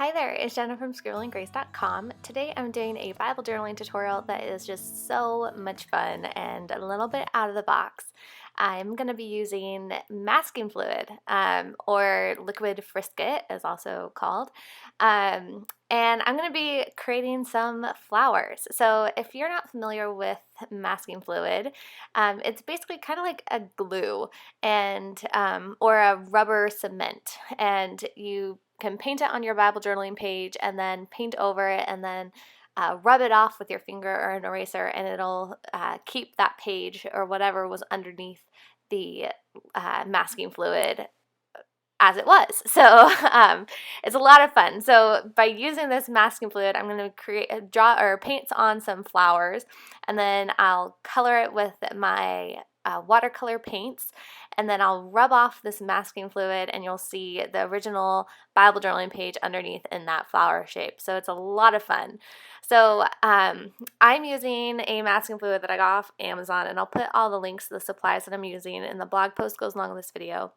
Hi there, it's Jenna from scribblinggrace.com. Today I'm doing a Bible journaling tutorial that is just so much fun and a little bit out of the box. I'm going to be using masking fluid, or liquid frisket is also called. And I'm going to be creating some flowers. So if you're not familiar with masking fluid, it's basically kind of like a glue and or a rubber cement, and you can paint it on your Bible journaling page and then paint over it and then rub it off with your finger or an eraser, and it'll keep that page or whatever was underneath the masking fluid as it was. So it's a lot of fun. So by using this masking fluid, I'm going to draw or paint on some flowers, and then I'll color it with my watercolor paints, and then I'll rub off this masking fluid and you'll see the original Bible journaling page underneath in that flower shape. So it's a lot of fun. So I'm using a masking fluid that I got off Amazon, and I'll put all the links to the supplies that I'm using in the blog post goes along with this video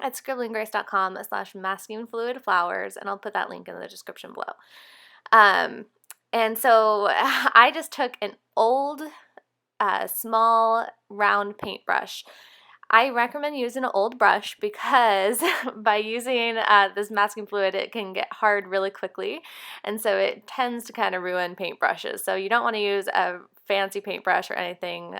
at scribblinggrace.com/maskingfluidflowers, and I'll put that link in the description below. And so I just took an old small round paintbrush. I recommend using an old brush because by using this masking fluid, it can get hard really quickly, and so it tends to kind of ruin paintbrushes. So you don't want to use a fancy paintbrush or anything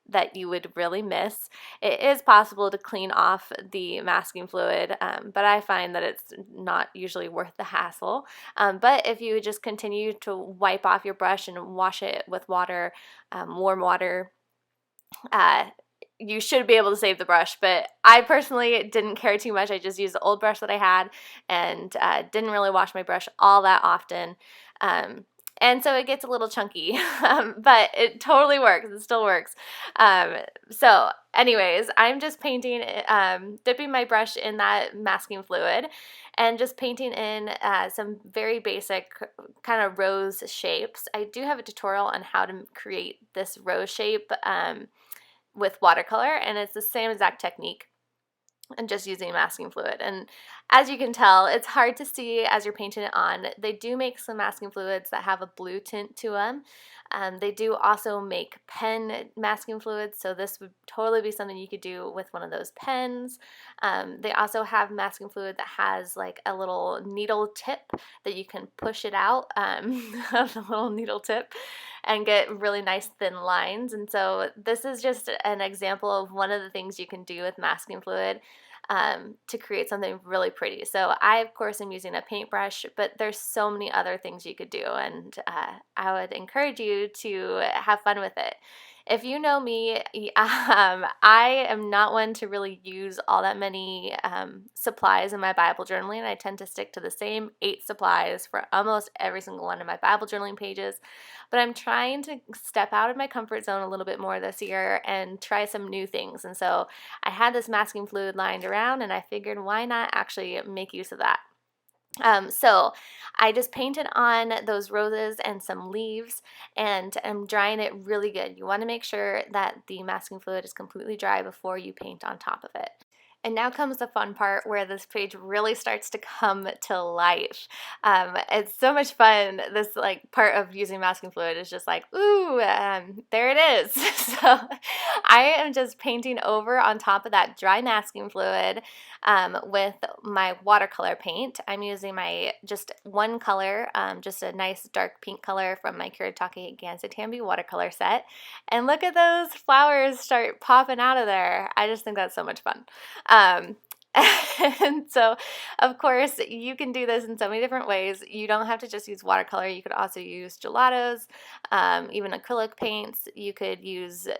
that you would really miss. It is possible to clean off the masking fluid, but I find that it's not usually worth the hassle. But if you just continue to wipe off your brush and wash it with water, warm water, you should be able to save the brush. But I personally didn't care too much. I just used the old brush that I had and didn't really wash my brush all that often. And so it gets a little chunky, but it totally works. It still works. So anyways, I'm just painting, dipping my brush in that masking fluid and just painting in some very basic kind of rose shapes. I do have a tutorial on how to create this rose shape with watercolor, and it's the same exact technique and just using masking fluid. And as you can tell, it's hard to see as you're painting it on. They do make some masking fluids that have a blue tint to them. They do also make pen masking fluids, so this would totally be something you could do with one of those pens. They also have masking fluid that has like a little needle tip that you can push it out, a little needle tip, and get really nice thin lines. And so this is just an example of one of the things you can do with masking fluid to create something really pretty. So I, of course, am using a paintbrush, but there's so many other things you could do, and I would encourage you to have fun with it. If you know me, I am not one to really use all that many supplies in my Bible journaling. I tend to stick to the same 8 supplies for almost every single one of my Bible journaling pages, but I'm trying to step out of my comfort zone a little bit more this year and try some new things. And so I had this masking fluid lying around, and I figured why not actually make use of that. So I just painted on those roses and some leaves, and I'm drying it really good. You want to make sure that the masking fluid is completely dry before you paint on top of it. And now comes the fun part where this page really starts to come to life. It's so much fun. This like part of using masking fluid is just like, ooh, there it is. So I am just painting over on top of that dry masking fluid with my watercolor paint. I'm using my just one color, just a nice dark pink color from my Kuretake Gansatambi watercolor set. And look at those flowers start popping out of there. I just think that's so much fun. And so, of course, you can do this in so many different ways. You don't have to just use watercolor. You could also use gelatos, even acrylic paints. You could use a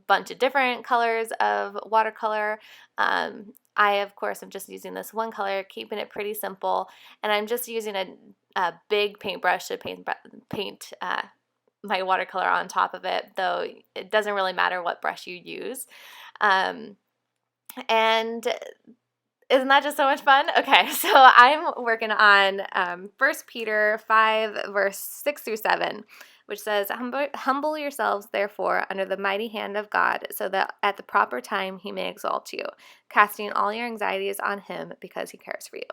bunch of different colors of watercolor. I, of course, am just using this one color, keeping it pretty simple, and I'm just using a big paintbrush to paint my watercolor on top of it, though it doesn't really matter what brush you use. And isn't that just so much fun? Okay, so I'm working on 1 Peter 5, verse 6 through 7, which says, Humble yourselves, therefore, under the mighty hand of God, so that at the proper time he may exalt you, casting all your anxieties on him because he cares for you.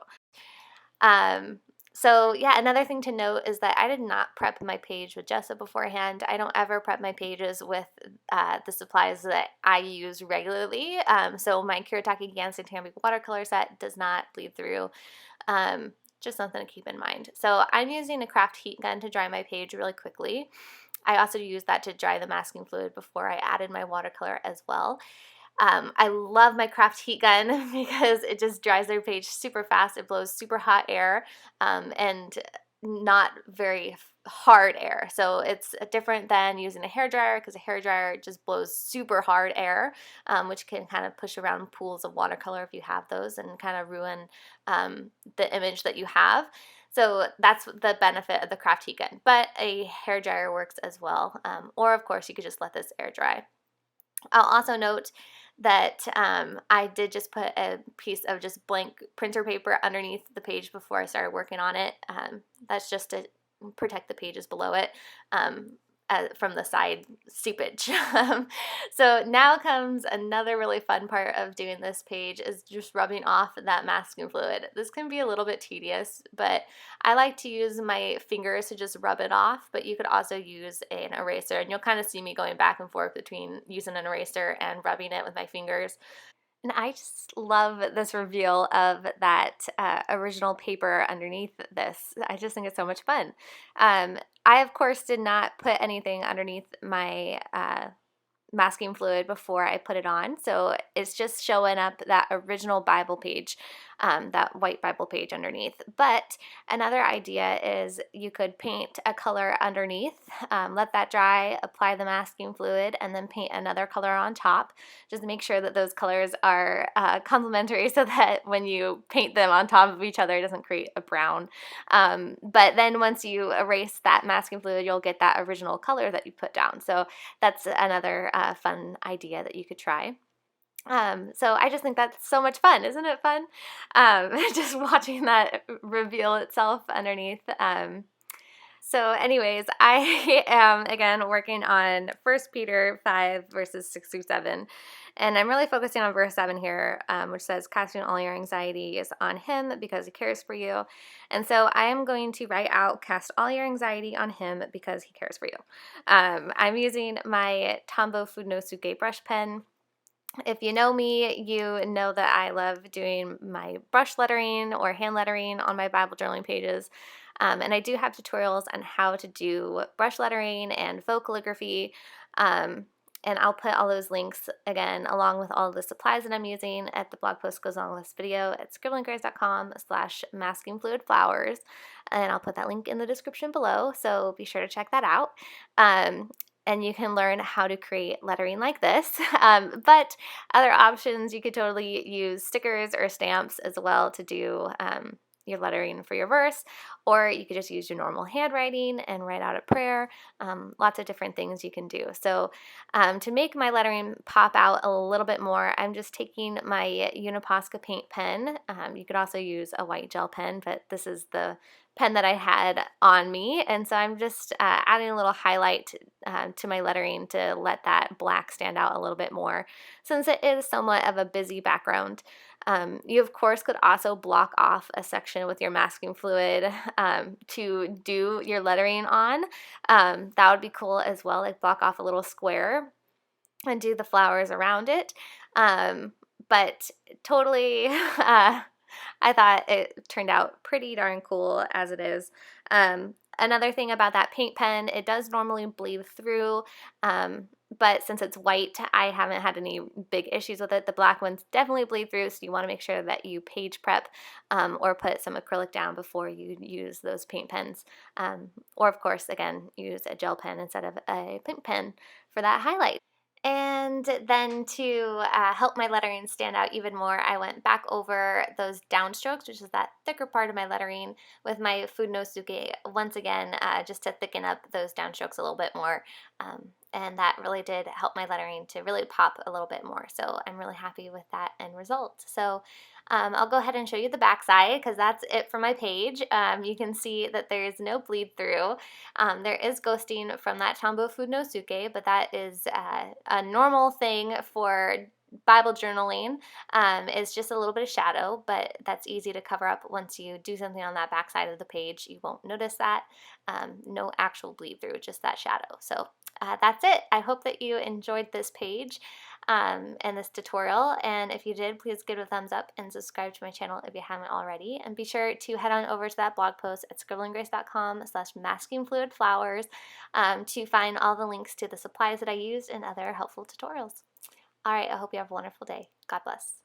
So yeah, another thing to note is that I did not prep my page with gesso beforehand. I don't ever prep my pages with the supplies that I use regularly. So my Kuretake Gansen Tambi watercolor set does not bleed through. Just something to keep in mind. So I'm using a craft heat gun to dry my page really quickly. I also used that to dry the masking fluid before I added my watercolor as well. I love my craft heat gun because it just dries their page super fast. It blows super hot air and not very hard air. So it's different than using a hair dryer, because a hair dryer just blows super hard air, which can kind of push around pools of watercolor if you have those and kind of ruin the image that you have. So that's the benefit of the craft heat gun. But a hair dryer works as well. Or of course you could just let this air dry. I'll also note that I did just put a piece of just blank printer paper underneath the page before I started working on it. That's just to protect the pages below it from the side seepage. So now comes another really fun part of doing this page, is just rubbing off that masking fluid. This can be a little bit tedious, but I like to use my fingers to just rub it off, but you could also use an eraser, and you'll kind of see me going back and forth between using an eraser and rubbing it with my fingers. And I just love this reveal of that original paper underneath this. I just think it's so much fun. I, of course, did not put anything underneath my masking fluid before I put it on. So it's just showing up that original Bible page, that white Bible page underneath. But another idea is you could paint a color underneath, let that dry, apply the masking fluid, and then paint another color on top. Just make sure that those colors are complementary so that when you paint them on top of each other, it doesn't create a brown. But then once you erase that masking fluid, you'll get that original color that you put down. So that's another fun idea that you could try. So I just think that's so much fun. Isn't it fun? Just watching that reveal itself underneath. So anyways, I am again working on 1 Peter 5 verses 6 through 7. And I'm really focusing on verse 7 here, which says, casting all your anxieties on him because he cares for you. And so I am going to write out, cast all your anxiety on him because he cares for you. I'm using my Tombow Fudenosuke brush pen. If you know me, you know that I love doing my brush lettering or hand lettering on my Bible journaling pages. And I do have tutorials on how to do brush lettering and faux calligraphy. And I'll put all those links again along with all the supplies that I'm using at the blog post goes along with this video at scribblinggrace.com/maskingfluidflowers. And I'll put that link in the description below, so be sure to check that out. And you can learn how to create lettering like this. But other options, you could totally use stickers or stamps as well to do your lettering for your verse, or you could just use your normal handwriting and write out a prayer. Lots of different things you can do. So to make my lettering pop out a little bit more, I'm just taking my Uniposca paint pen. You could also use a white gel pen, but this is the pen that I had on me, and so I'm just adding a little highlight to my lettering to let that black stand out a little bit more, since it is somewhat of a busy background. You of course could also block off a section with your masking fluid to do your lettering on. That would be cool as well, like block off a little square and do the flowers around it. But totally I thought it turned out pretty darn cool as it is. Another thing about that paint pen, it does normally bleed through, but since it's white, I haven't had any big issues with it. The black ones definitely bleed through, so you want to make sure that you page prep or put some acrylic down before you use those paint pens. Or of course, again, use a gel pen instead of a paint pen for that highlight. And then to help my lettering stand out even more, I went back over those downstrokes, which is that thicker part of my lettering, with my Fudenosuke once again, just to thicken up those downstrokes a little bit more. And that really did help my lettering to really pop a little bit more. So I'm really happy with that end result. So I'll go ahead and show you the back side, because that's it for my page. You can see that there is no bleed through. There is ghosting from that Tombow Fudenosuke, but that is a normal thing for Bible journaling is just a little bit of shadow, but that's easy to cover up once you do something on that back side of the page. You won't notice that. No actual bleed through, just that shadow. So that's it. I hope that you enjoyed this page and this tutorial, and if you did, please give it a thumbs up and subscribe to my channel if you haven't already, and be sure to head on over to that blog post at scribblinggrace.com/maskingfluidflowers to find all the links to the supplies that I used and other helpful tutorials. All right, I hope you have a wonderful day. God bless.